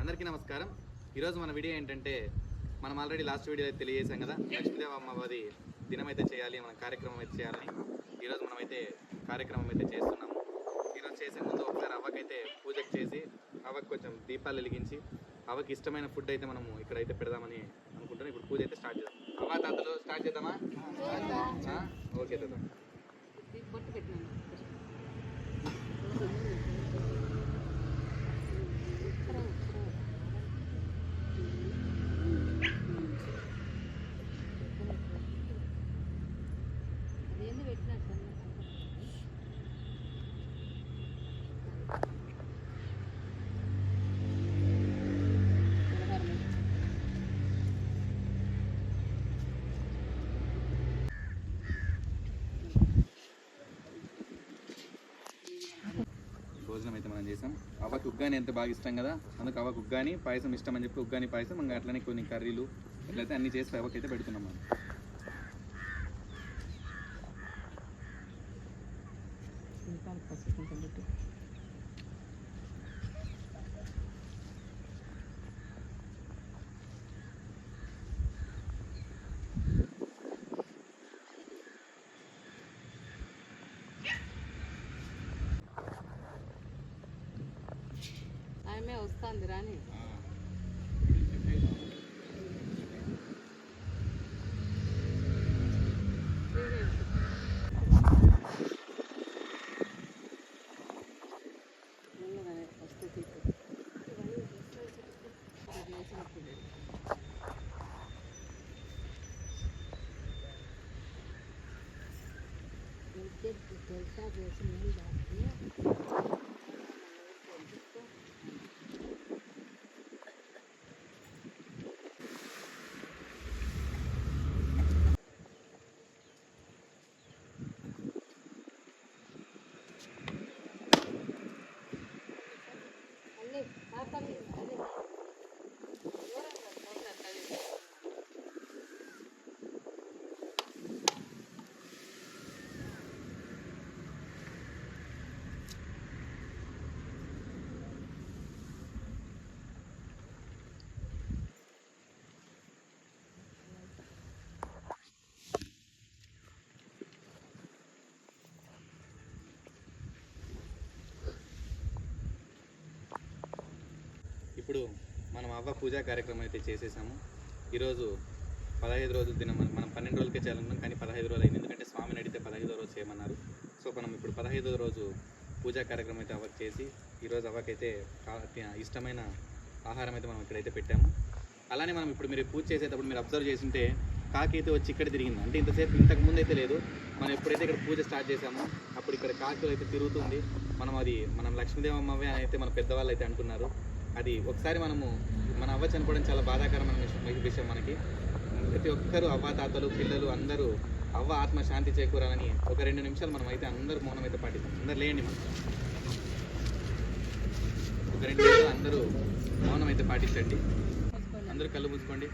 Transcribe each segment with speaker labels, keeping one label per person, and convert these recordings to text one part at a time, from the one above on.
Speaker 1: అందరికీ నమస్కారం. ఈరోజు మన వీడియో ఏంటంటే మనం ఆల్రెడీ లాస్ట్ వీడియో అయితే తెలియజేసాం కదా, లక్ష్మీదేవి అమ్మవారి దినం అయితే చేయాలి, మనం కార్యక్రమం అయితే చేయాలని ఈరోజు మనమైతే కార్యక్రమం అయితే చేస్తున్నాము. ఈరోజు చేసే ముందు ఒకసారి అవ్వకైతే పూజకు చేసి అవ్వకు కొంచెం దీపాలు వెలిగించి అవ్వకి ఇష్టమైన ఫుడ్ అయితే మనము ఇక్కడైతే పెడదామని అనుకుంటున్నాం. ఇప్పుడు పూజ అయితే స్టార్ట్ చేద్దాం. అవ్వ తాతలు స్టార్ట్ చేద్దామా? ఓకే తాత. భోజనం అయితే మనం చేసాం. అవ్వకి ఉగ్గాని ఎంత బాగా ఇష్టం కదా, అందుకు అవ్వకు ఉగ్గాని పాయసం ఇష్టం అని చెప్పి ఉగ్గాని పాయసం ఇంకా అట్లనే కొన్ని కర్రీలు ఎట్లయితే అన్ని చేసి అవ్వకైతే పెడుతున్నాం మనం.
Speaker 2: ఆమె వస్తుంది రాని తెలుసా చేసి
Speaker 1: ఇప్పుడు మనం అవ్వ పూజా కార్యక్రమం అయితే చేసేసాము. ఈరోజు 15 రోజుల దినం, మనం 12 రోజులకే చేయాలనుకున్నాం కానీ 15 రోజులు అయింది, ఎందుకంటే స్వామిని అడిగితే 15వ రోజు చేయమన్నారు. సో మనం ఇప్పుడు 15వ రోజు పూజా కార్యక్రమం అయితే అవ్వకి చేసి ఈరోజు అవ్వకైతే ఇష్టమైన ఆహారం అయితే మనం ఇక్కడైతే పెట్టాము. అలానే మనం ఇప్పుడు మీరు పూజ చేసేటప్పుడు మీరు అబ్జర్వ్ చేస్తుంటే కాకి అయితే వచ్చి ఇక్కడ తిరిగింది, అంటే ఇంతసేపు ఇంతకు ముందు అయితే లేదు. మనం ఎప్పుడైతే ఇక్కడ పూజ స్టార్ట్ చేసామో అప్పుడు ఇక్కడ కాకులు అయితే తిరుగుతుంది. మనం లక్ష్మీదేవి అమ్మవే అని అయితే మన పెద్దవాళ్ళు అయితే అంటున్నారు. అది ఒకసారి మన అవ్వ చనిపోవడం చాలా బాధాకరమైన విషయం మనకి. ప్రతి ఒక్కరు అవ్వ తాతలు పిల్లలు అందరూ అవ్వ ఆత్మ శాంతి చేకూరాలని ఒక 2 నిమిషాలు మనం అయితే అందరూ మౌనం అయితే పాటిస్తాం. అందరు లేండి, మనం ఒక 2 నిమిషాలు అందరూ మౌనం అయితే పాటించండి. అందరూ కళ్ళు మూసుకోండి.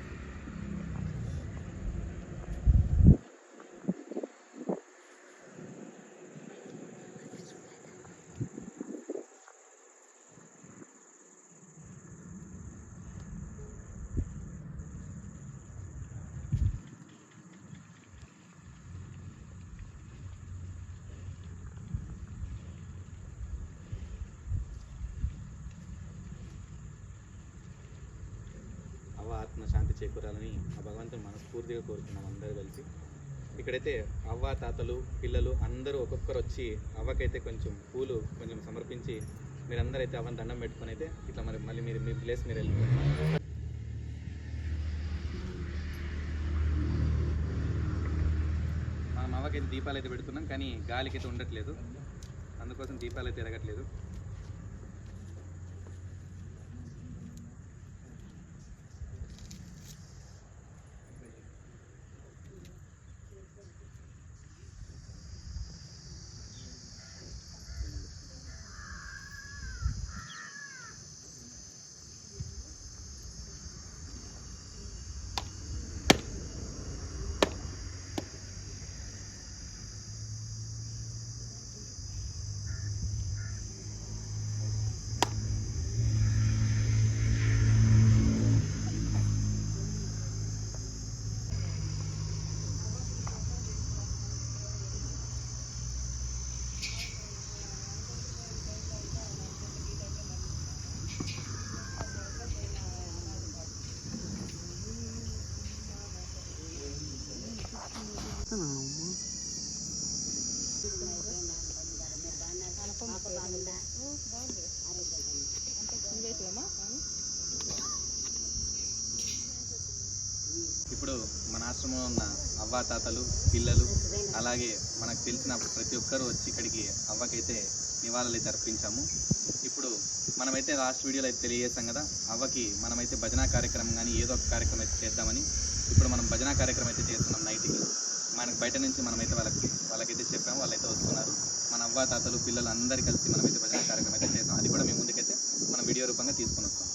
Speaker 1: ఆత్మ శాంతి చేకూరాలని ఆ భగవంతుని మనస్ఫూర్తిగా కోరుకున్నాం అందరూ కలిసి. ఇక్కడైతే అవ్వ తాతలు పిల్లలు అందరూ ఒక్కొక్కరు వచ్చి అవ్వకైతే కొంచెం పూలు కొంచెం సమర్పించి మీరందరూ అయితే అవ్వని దండం పెట్టుకుని అయితే ఇట్లా మళ్ళీ మీరు మీ ప్లేస్ మీరు వెళ్ళిపోతారు. మనం అవ్వకైతే దీపాలు అయితే పెడుతున్నాం కానీ గాలికి అయితే ఉండట్లేదు, అందుకోసం దీపాలు అయితే ఎరగట్లేదు.
Speaker 2: తీసుకోవాలమ్మా కానీ
Speaker 1: ఇప్పుడు మన ఆశ్రమంలో ఉన్న అవ్వ తాతలు పిల్లలు అలాగే మనకు తెలిసిన ప్రతి ఒక్కరూ వచ్చి ఇక్కడికి అవ్వకైతే నివాళులు అయితే అర్పించాము. ఇప్పుడు మనమైతే లాస్ట్ వీడియోలో అయితే తెలియజేస్తాం కదా, అవ్వకి మనమైతే భజన కార్యక్రమం కానీ ఏదో ఒక కార్యక్రమం అయితే చేద్దామని. ఇప్పుడు మనం భజన కార్యక్రమం అయితే చేస్తున్నాం నైట్కి. మనకు బయట నుంచి మనమైతే వాళ్ళకైతే చెప్పాము, వాళ్ళైతే వస్తున్నారు. మన అవ్వ తాతలు పిల్లలు అందరూ కలిసి మనమైతే భజన కార్యక్రమం అయితే చేస్తాం. అది కూడా మేము ముందుకైతే మనం వీడియో రూపంగా తీసుకొని వస్తాం.